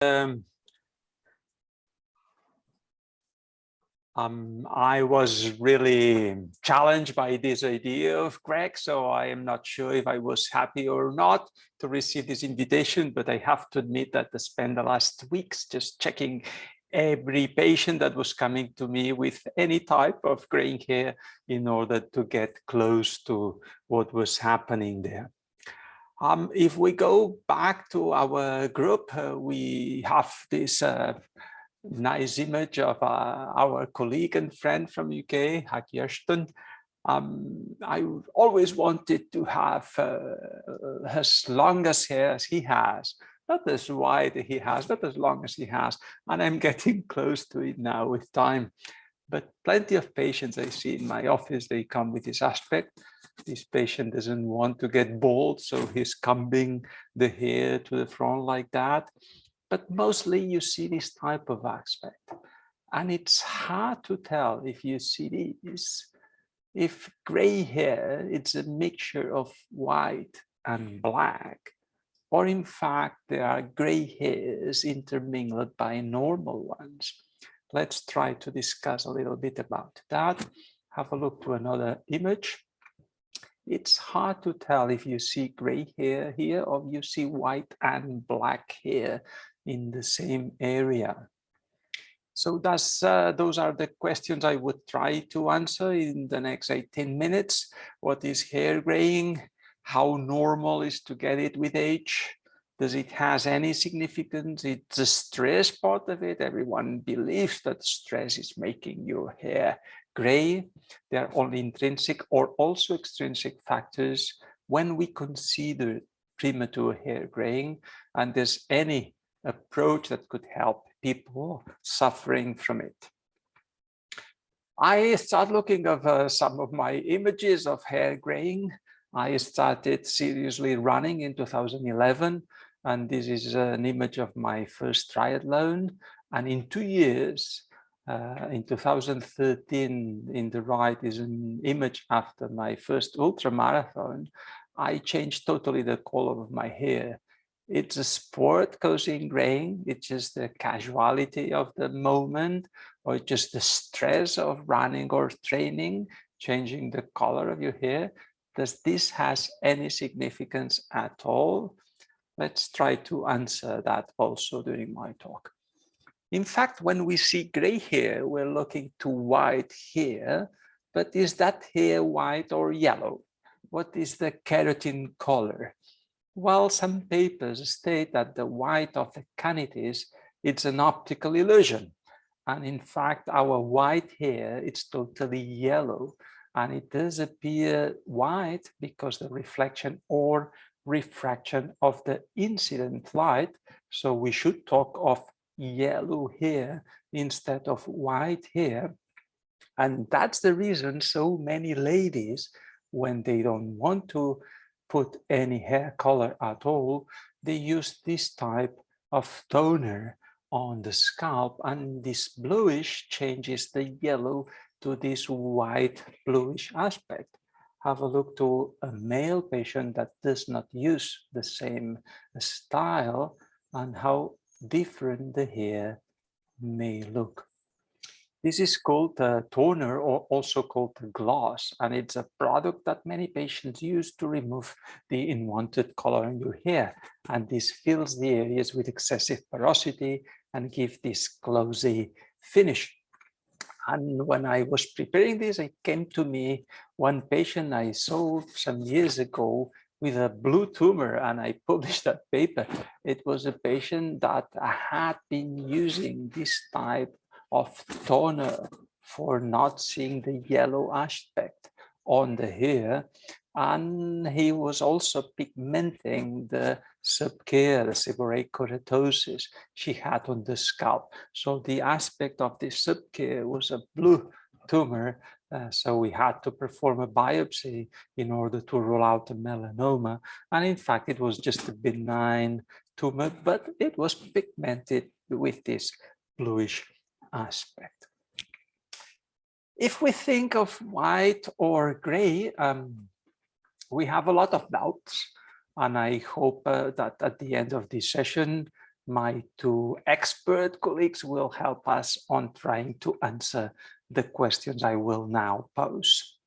I was really challenged by this idea of Greg, so I am not sure if I was happy or not to receive this invitation, but I have to admit that I spent the last weeks just checking every patient that was coming to me with any type of graying hair in order to get close to what was happening there. If we go back to our group, we have this nice image of our colleague and friend from UK, Kirsten. I always wanted to have as long as hair as he has, not as wide he has, but as long as he has. And I'm getting close to it now with time. But plenty of patients I see in my office, they come with this aspect. This patient doesn't want to get bald, so he's combing the hair to the front like that. But mostly you see this type of aspect. And it's hard to tell if you see this, if gray hair, it's a mixture of white and black, or in fact, there are gray hairs intermingled by normal ones. Let's try to discuss a little bit about that. Have a look to another image. It's hard to tell if you see gray hair here or you see white and black hair in the same area. So those are the questions I would try to answer in the next 18 minutes. What is hair graying? How normal is to get it with age? Does it has any significance? It's a stress part of it. Everyone believes that stress is making your hair gray. They are only intrinsic or also extrinsic factors when we consider premature hair graying, and there's any approach that could help people suffering from it. I started looking at some of my images of hair graying. I started seriously running in 2011, and this is an image of my first triathlon. And in 2 years, in 2013, in the right is an image after my first ultramarathon, I changed totally the color of my hair. It's a sport causing graying. It's just the casualty of the moment, or just the stress of running or training, changing the color of your hair. Does this has any significance at all? Let's try to answer that also during my talk. In fact, when we see gray hair, we're looking to white hair, but is that hair white or yellow? What is the keratin color? Well, some papers state that the white of the canitis, it's an optical illusion. And in fact, our white hair, it's totally yellow. And it does appear white because the reflection or refraction of the incident light. So we should talk of yellow hair instead of white hair. And that's the reason so many ladies, when they don't want to put any hair color at all, they use this type of toner on the scalp, and this bluish changes the yellow to this white bluish aspect. Have a look to a male patient that does not use the same style and how different the hair may look. This is called a toner, or also called a gloss, and it's a product that many patients use to remove the unwanted color in your hair. And this fills the areas with excessive porosity and gives this glossy finish. And when I was preparing this, it came to me one patient I saw some years ago with a blue tumor, and I published that paper. It was a patient that had been using this type of toner for not seeing the yellow aspect on the hair, and he was also pigmenting the subcare, the seborrheic keratosis she had on the scalp. So the aspect of the subcare was a blue tumor, so we had to perform a biopsy in order to rule out a melanoma. And in fact, it was just a benign tumor, but it was pigmented with this bluish aspect. If we think of white or gray, we have a lot of doubts, and I hope that at the end of this session my two expert colleagues will help us on trying to answer the questions I will now pose.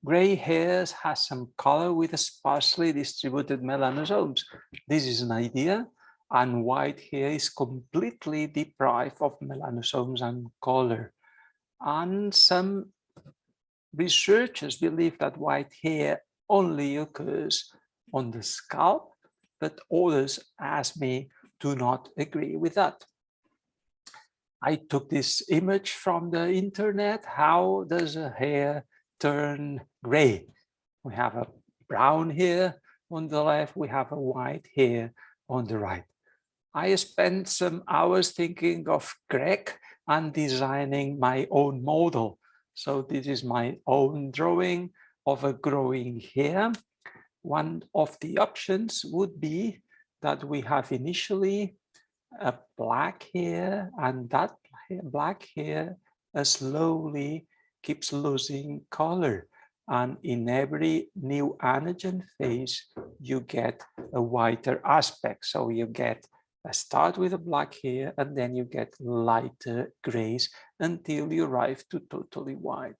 Gray hairs has some color with sparsely distributed melanosomes. This is an idea, and white hair is completely deprived of melanosomes and color. And some researchers believe that white hair only occurs on the scalp, but others, as me, do not agree with that. I took this image from the internet. How does a hair turn gray? We have a brown hair on the left, we have a white hair on the right. I spent some hours thinking of Greg and designing my own model. So this is my own drawing of a growing hair. One of the options would be that we have initially a black hair, and that black hair slowly keeps losing color. And in every new anagen phase, you get a whiter aspect. So you get start with a black hair, and then you get lighter grays until you arrive to totally white.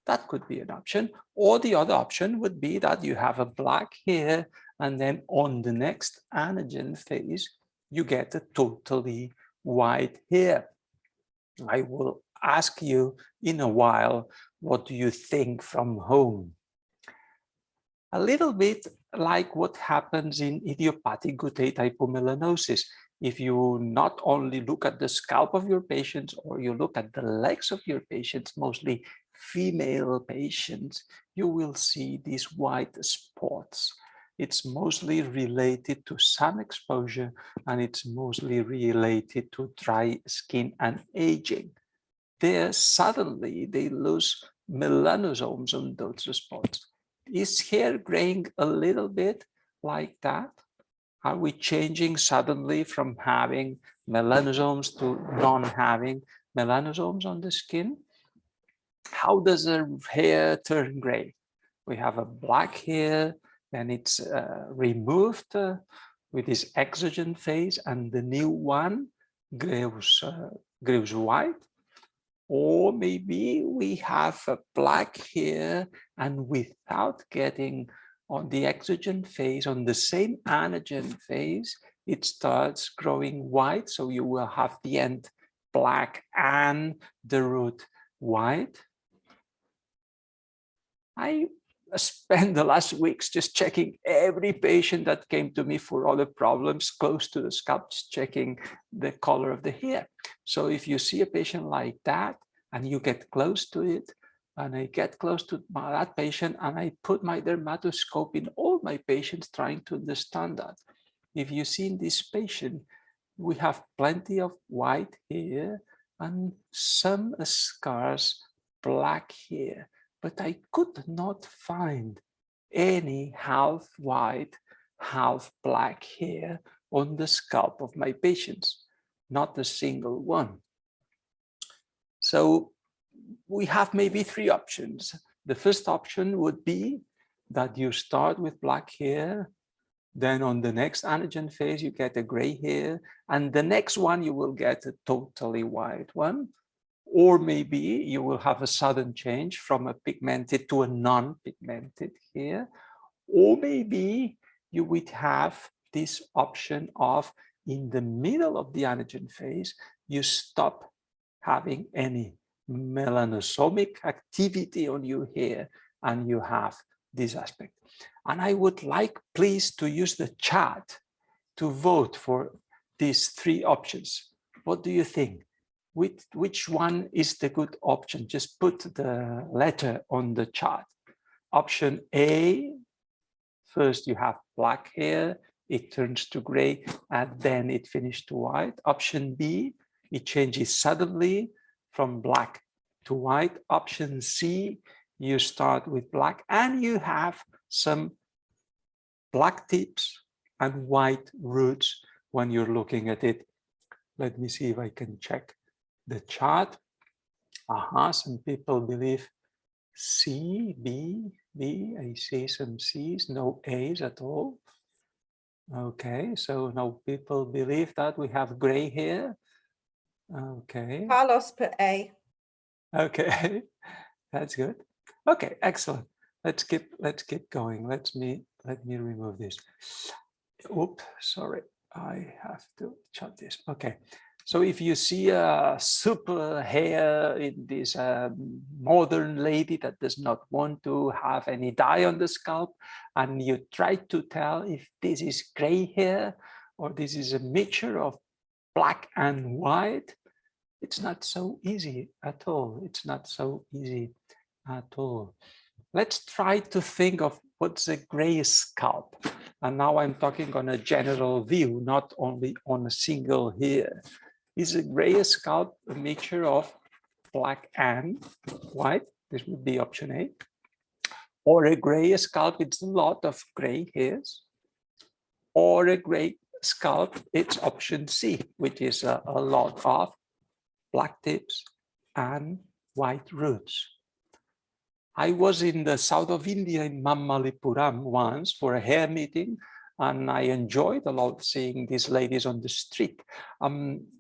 That could be an option. Or the other option would be that you have a black hair, and then on the next anagen phase, you get a totally white hair. I will ask you in a while, what do you think from home? A little bit like what happens in idiopathic guttate hypomelanosis. If you not only look at the scalp of your patients, or you look at the legs of your patients, mostly female patients, you will see these white spots. It's mostly related to sun exposure, and it's mostly related to dry skin and aging. There, suddenly, they lose melanosomes on those spots. Is hair graying a little bit like that? Are we changing suddenly from having melanosomes to non-having melanosomes on the skin? How does a hair turn gray? We have a black hair, then it's removed with this exogen phase, and the new one grows white. Or maybe we have a black hair, and without getting on the exogen phase, on the same anagen phase, it starts growing white. So you will have the end black and the root white. I spent the last weeks just checking every patient that came to me for other problems close to the scalp, just checking the color of the hair. So if you see a patient like that and you get close to it, and I get close to that patient and I put my dermatoscope in all my patients trying to understand that. If you see in this patient, we have plenty of white hair and some scarce black hair, but I could not find any half white, half black hair on the scalp of my patients, not a single one. So we have maybe three options. The first option would be that you start with black hair, then on the next anagen phase, you get a gray hair, and the next one you will get a totally white one. Or maybe you will have a sudden change from a pigmented to a non-pigmented hair. Or maybe you would have this option of, in the middle of the anagen phase, you stop having any melanosomic activity on your hair, and you have this aspect. And I would like, please, to use the chat to vote for these three options. What do you think? Which one is the good option? Just put the letter on the chart. Option A, first you have black hair, it turns to gray, and then it finishes to white. Option B, it changes suddenly from black to white. Option C, you start with black and you have some black tips and white roots when you're looking at it. Let me see if I can check the chart. Some people believe C, B, B. I see some C's, no A's at all. Okay, so now people believe that we have gray hair. Okay. Carlos put A. Okay, that's good. Okay, excellent. Let's keep going. Let me remove this. Oops, sorry. I have to shut this. Okay. So if you see a super hair in this modern lady that does not want to have any dye on the scalp, and you try to tell if this is gray hair or this is a mixture of black and white, it's not so easy at all. It's not so easy at all. Let's try to think of what's a gray scalp. And now I'm talking on a general view, not only on a single hair. Is a gray scalp a mixture of black and white? This would be option A. Or a gray scalp, it's a lot of gray hairs. Or a gray scalp, it's option C, which is a lot of black tips and white roots. I was in the south of India in Mamallapuram once for a hair meeting, and I enjoyed a lot seeing these ladies on the street.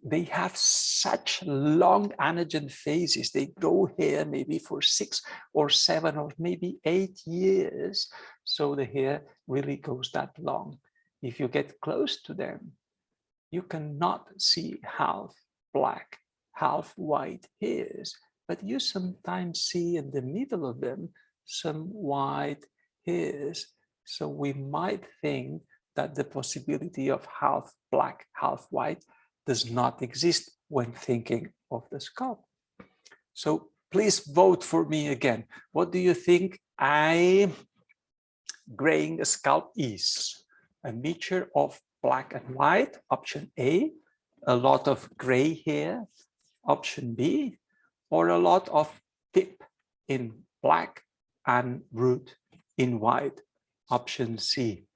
They have such long anagen phases. They grow hair maybe for 6 or 7 or maybe 8 years. So the hair really goes that long. If you get close to them, you cannot see half black, half white hairs, but you sometimes see in the middle of them some white hairs. So we might think that the possibility of half black, half white does not exist when thinking of the scalp. So please vote for me again. What do you think graying a scalp is? A mixture of black and white, option A, a lot of gray hair, option B, or a lot of tip in black and root in white, option C.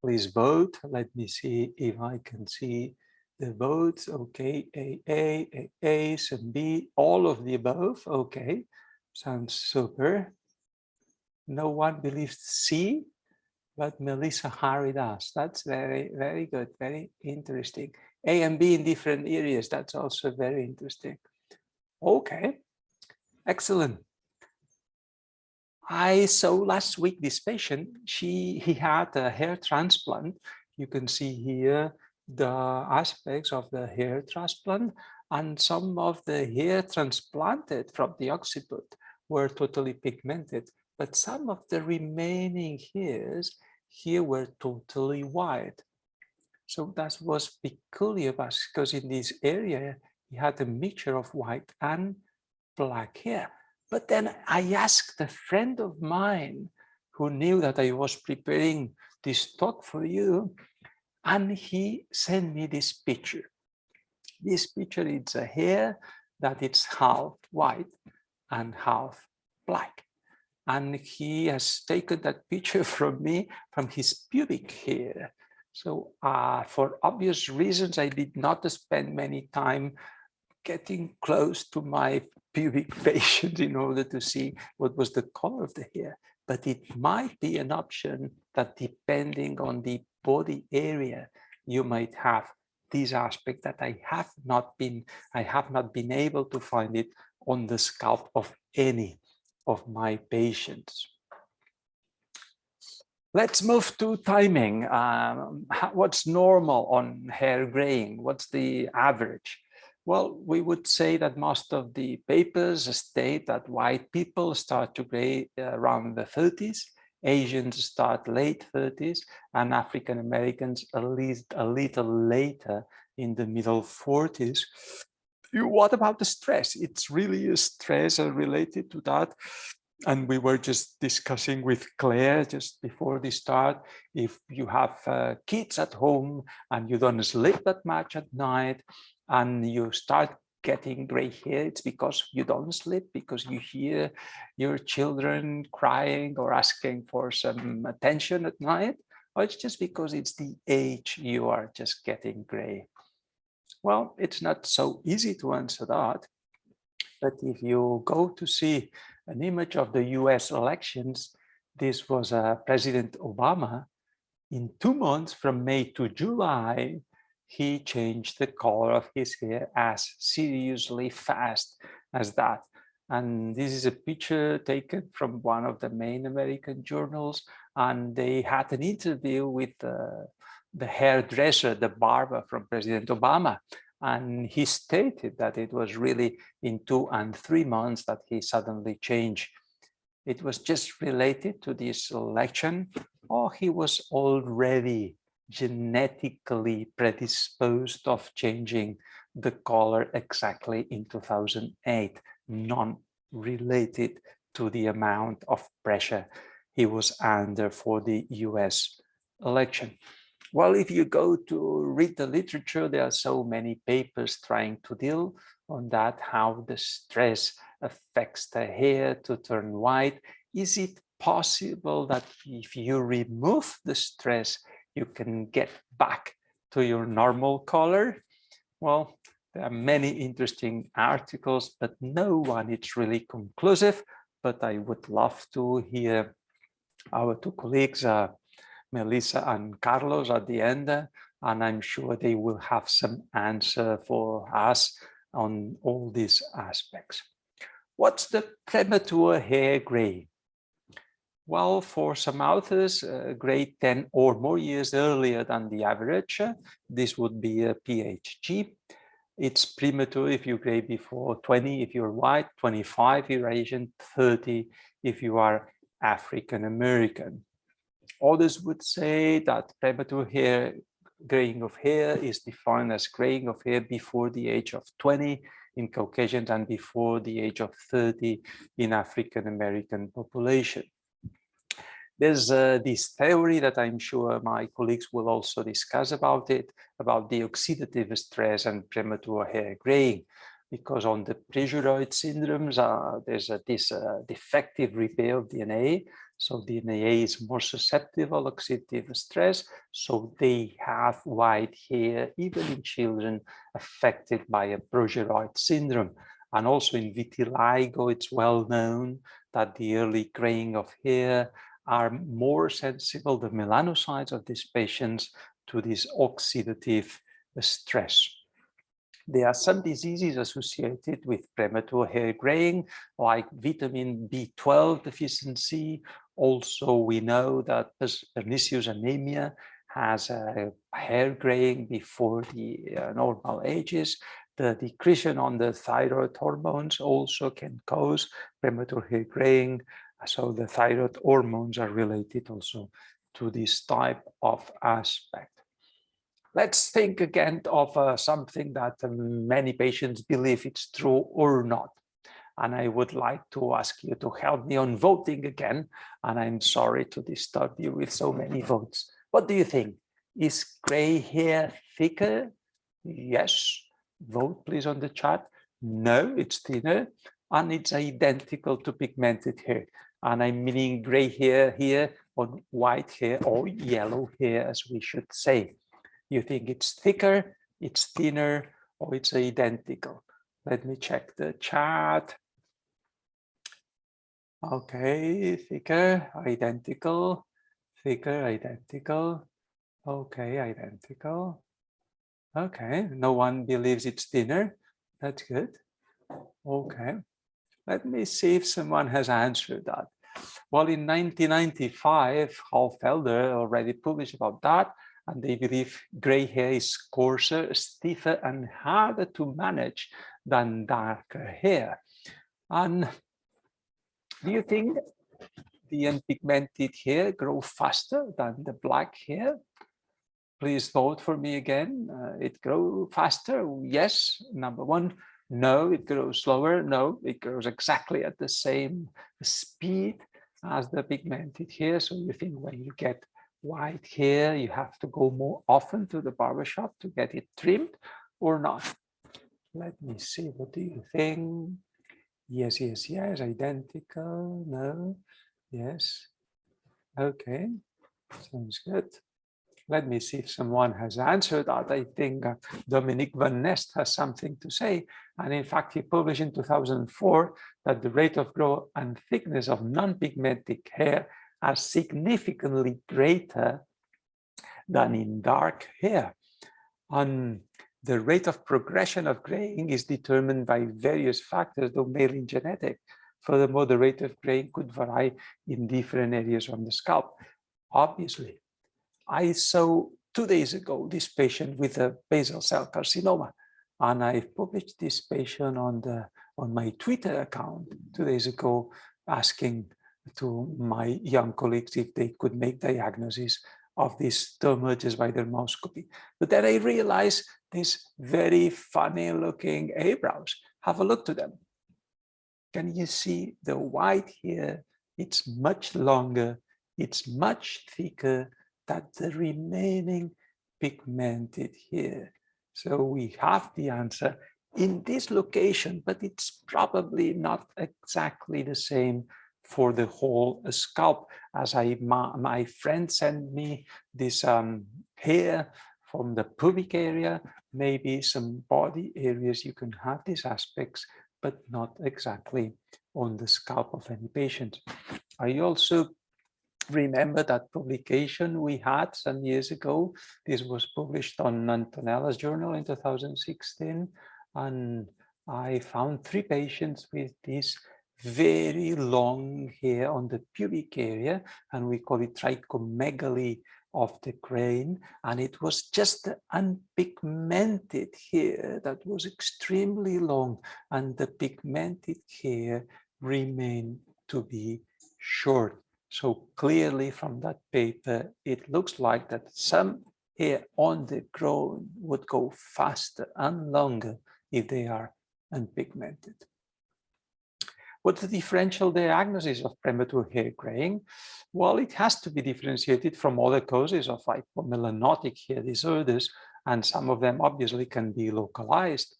Please vote. Let me see if I can see the votes. Okay, A, some B, all of the above. Okay, sounds super. No one believes C, but Melissa Harry does. That's very, very good, very interesting. A and B in different areas. That's also very interesting. Okay, excellent. I saw last week this patient, he had a hair transplant. You can see here the aspects of the hair transplant, and some of the hair transplanted from the occiput were totally pigmented, but some of the remaining hairs here were totally white. So that was peculiar because in this area, he had a mixture of white and black hair. But then I asked a friend of mine who knew that I was preparing this talk for you, and he sent me this picture. This picture is a hair that it's half white and half black. And he has taken that picture from me, from his pubic hair. So for obvious reasons, I did not spend many time getting close to my pubic patient in order to see what was the color of the hair. But it might be an option that depending on the body area, you might have this aspect that I have not been able to find it on the scalp of any of my patients. Let's move to timing. What's normal on hair graying? What's the average? Well, we would say that most of the papers state that white people start to gray around the 30s, Asians start late 30s, and African Americans at least a little later in the middle 40s. What about the stress? It's really a stress related to that. And we were just discussing with Claire just before the start, if you have kids at home and you don't sleep that much at night and you start getting gray hair, it's because you don't sleep, because you hear your children crying or asking for some attention at night, or it's just because it's the age you are just getting gray. Well, it's not so easy to answer that. But if you go to see an image of the US elections, this was President Obama. In 2 months, from May to July, he changed the color of his hair as seriously fast as that. And this is a picture taken from one of the main American journals, and they had an interview with the hairdresser, the barber from President Obama. And he stated that it was really in 2 and 3 months that he suddenly changed. It was just related to this election, or he was already genetically predisposed of changing the color exactly in 2008, non-related to the amount of pressure he was under for the US election. Well, if you go to read the literature, there are so many papers trying to deal on that, how the stress affects the hair to turn white. Is it possible that if you remove the stress, you can get back to your normal color? Well, there are many interesting articles, but no one is really conclusive. But I would love to hear our two colleagues, Melissa and Carlos, at the end, and I'm sure they will have some answer for us on all these aspects. What's the premature hair gray? Well, for some authors, gray 10 or more years earlier than the average, this would be a PHG. It's premature if you gray before 20 if you're white, 25 if you're Asian, 30 if you are African American. Others would say that premature hair graying of hair is defined as graying of hair before the age of 20 in Caucasians and before the age of 30 in African American population. There's this theory that I'm sure my colleagues will also discuss about it, about the oxidative stress and premature hair graying, because on the Progeroid syndromes, there's this defective repair of DNA. So DNA is more susceptible to oxidative stress, so they have white hair, even in children affected by a Progeroid syndrome. And also in vitiligo, it's well known that the early graying of hair are more sensible, the melanocytes of these patients, to this oxidative stress. There are some diseases associated with premature hair graying, like vitamin B12 deficiency. Also, we know that pernicious anemia has hair graying before the normal ages. The decrease on the thyroid hormones also can cause premature hair graying. So the thyroid hormones are related also to this type of aspect. Let's think again of something that many patients believe it's true or not. And I would like to ask you to help me on voting again. And I'm sorry to disturb you with so many votes. What do you think? Is gray hair thicker? Yes. Vote please on the chat. No, it's thinner. And it's identical to pigmented hair. And I'm meaning gray hair here on white hair or yellow hair, as we should say. You think it's thicker, it's thinner, or it's identical? Let me check the chat. Okay, thicker, identical, thicker, identical. Okay, identical. Okay, no one believes it's thinner. That's good. Okay, let me see if someone has answered that. Well, in 1995, Hallfelder already published about that. And they believe gray hair is coarser, stiffer, and harder to manage than darker hair. And do you think the unpigmented hair grows faster than the black hair? Please vote for me again. It grows faster? Yes. Number one. No, it grows slower. No, it grows exactly at the same speed as the pigmented hair. So you think when you get white hair, you have to go more often to the barbershop to get it trimmed or not? Let me see, what do you think? Yes, yes, yes, identical, no, yes. Okay, sounds good. Let me see if someone has answered that. I think Dominique Van Nest has something to say. And in fact, he published in 2004 that the rate of growth and thickness of non-pigmented hair are significantly greater than in dark hair. And the rate of progression of graying is determined by various factors, though mainly genetic. Furthermore, the rate of graying could vary in different areas on the scalp. Obviously, I saw 2 days ago this patient with a basal cell carcinoma, and I published this patient on my Twitter account 2 days ago, asking to my young colleagues if they could make diagnosis of this tumor just by dermoscopy. But then I realized these very funny looking eyebrows. Have a look to them. Can you see the white here? It's much longer, it's much thicker than the remaining pigmented here. So we have the answer in this location, but it's probably not exactly the same for the whole scalp. As my friend sent me this hair from the pubic area, maybe some body areas you can have these aspects, but not exactly on the scalp of any patient. I also remember that publication we had some years ago. This was published on Antonella's journal in 2016, and I found 3 patients with this very long hair on the pubic area, and we call it trichomegaly of the crane, and it was just the unpigmented hair that was extremely long, and the pigmented hair remained to be short. So clearly from that paper, it looks like that some hair on the crown would go faster and longer if they are unpigmented. What's the differential diagnosis of premature hair graying? Well, it has to be differentiated from other causes of hypomelanotic hair disorders, and some of them obviously can be localized.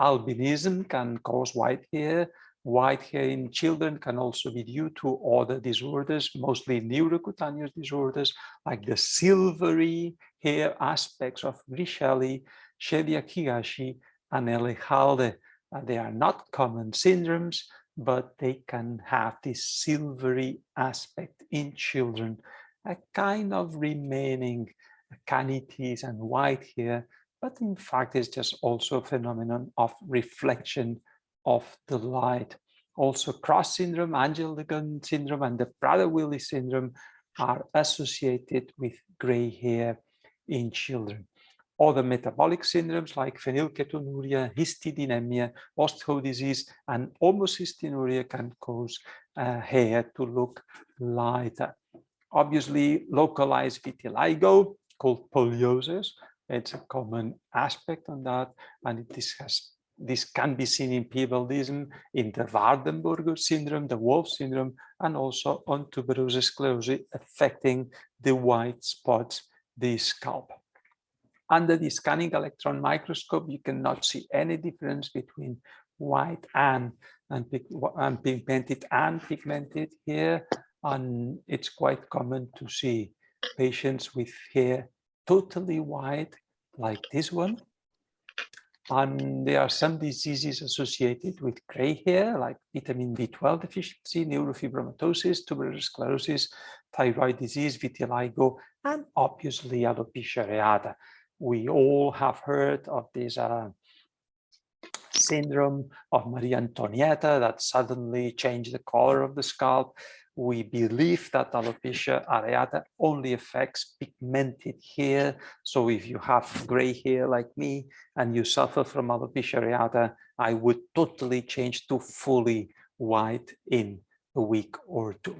Albinism can cause white hair. White hair in children can also be due to other disorders, mostly neurocutaneous disorders, like the silvery hair aspects of Grishali, Shediakigashi, and Elehalde. They are not common syndromes, but they can have this silvery aspect in children, a kind of remaining canities and white hair, but in fact it's just also a phenomenon of reflection of the light. Also, Cross syndrome, Angelman syndrome, and the Prader-Willi syndrome are associated with gray hair in children. Other metabolic syndromes like phenylketonuria, histidinemia, osteo disease, and homocystinuria can cause hair to look lighter. Obviously, localized vitiligo, called poliosis, it's a common aspect on that, and this can be seen in P-baldism, in the Waardenburger syndrome, the Wolf syndrome, and also on tuberous sclerosis affecting the white spots, the scalp. Under the scanning electron microscope, you cannot see any difference between white and pigmented and pigmented hair, and it's quite common to see patients with hair totally white, like this one. And there are some diseases associated with gray hair, like vitamin B12 deficiency, neurofibromatosis, tuberous sclerosis, thyroid disease, vitiligo, and obviously alopecia areata. We all have heard of this syndrome of Maria Antonietta that suddenly changed the color of the scalp. We believe that alopecia areata only affects pigmented hair. So if you have gray hair like me and you suffer from alopecia areata, I would totally change to fully white in a week or 2.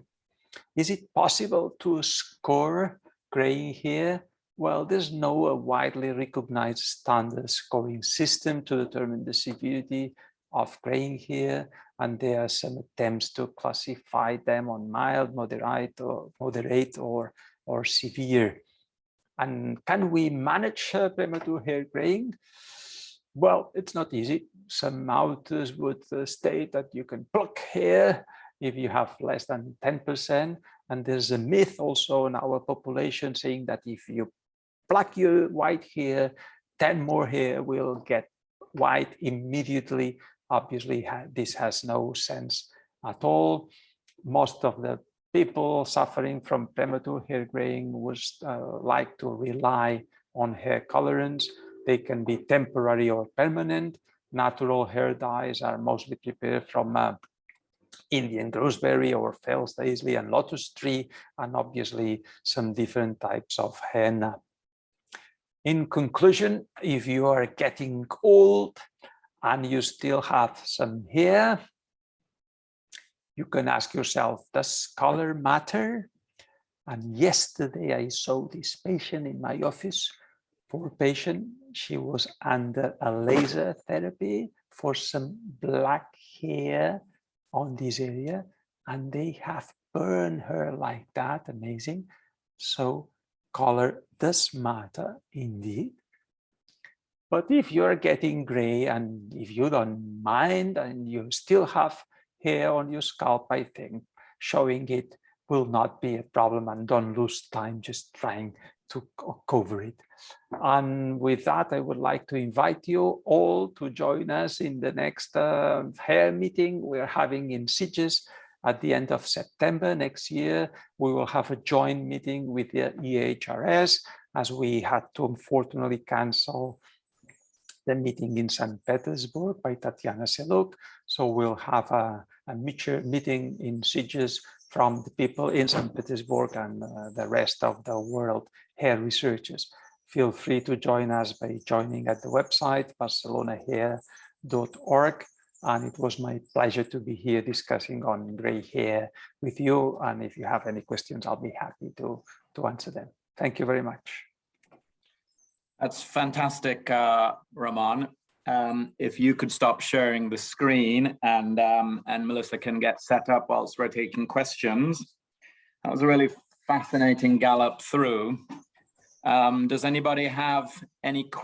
Is it possible to score gray hair? Well, there's no widely recognized standard scoring system to determine the severity of graying hair, and there are some attempts to classify them on mild, moderate, or severe. And can we manage premature hair graying? Well, it's not easy. Some authors would state that you can pluck hair if you have less than 10%, and there's a myth also in our population saying that if you pluck your white hair, 10 more hair will get white immediately. Obviously, this has no sense at all. Most of the people suffering from premature hair graying would like to rely on hair colorants. They can be temporary or permanent. Natural hair dyes are mostly prepared from Indian gooseberry or Fels Daisley and lotus tree, and obviously some different types of henna. In conclusion, if you are getting old and you still have some hair, you can ask yourself, does color matter? And yesterday I saw this patient in my office. Poor patient, she was under a laser therapy for some black hair on this area, and they have burned her like that. Amazing. So color does matter indeed. But if you're getting gray and if you don't mind and you still have hair on your scalp, I think showing it will not be a problem, and don't lose time just trying to cover it. And with that, I would like to invite you all to join us in the next hair meeting we're having in Sitges at the end of September next year. We will have a joint meeting with the EHRS, as we had to unfortunately cancel the meeting in St. Petersburg by Tatiana Seluk. So we'll have a meeting in Sitges from the people in St. Petersburg and the rest of the world hair researchers. Feel free to join us by joining at the website barcelonahair.org. And it was my pleasure to be here discussing on gray hair with you. And if you have any questions, I'll be happy to answer them. Thank you very much. That's fantastic, Ramon. If you could stop sharing the screen and Melissa can get set up whilst we're taking questions. That was a really fascinating gallop through. Does anybody have any questions?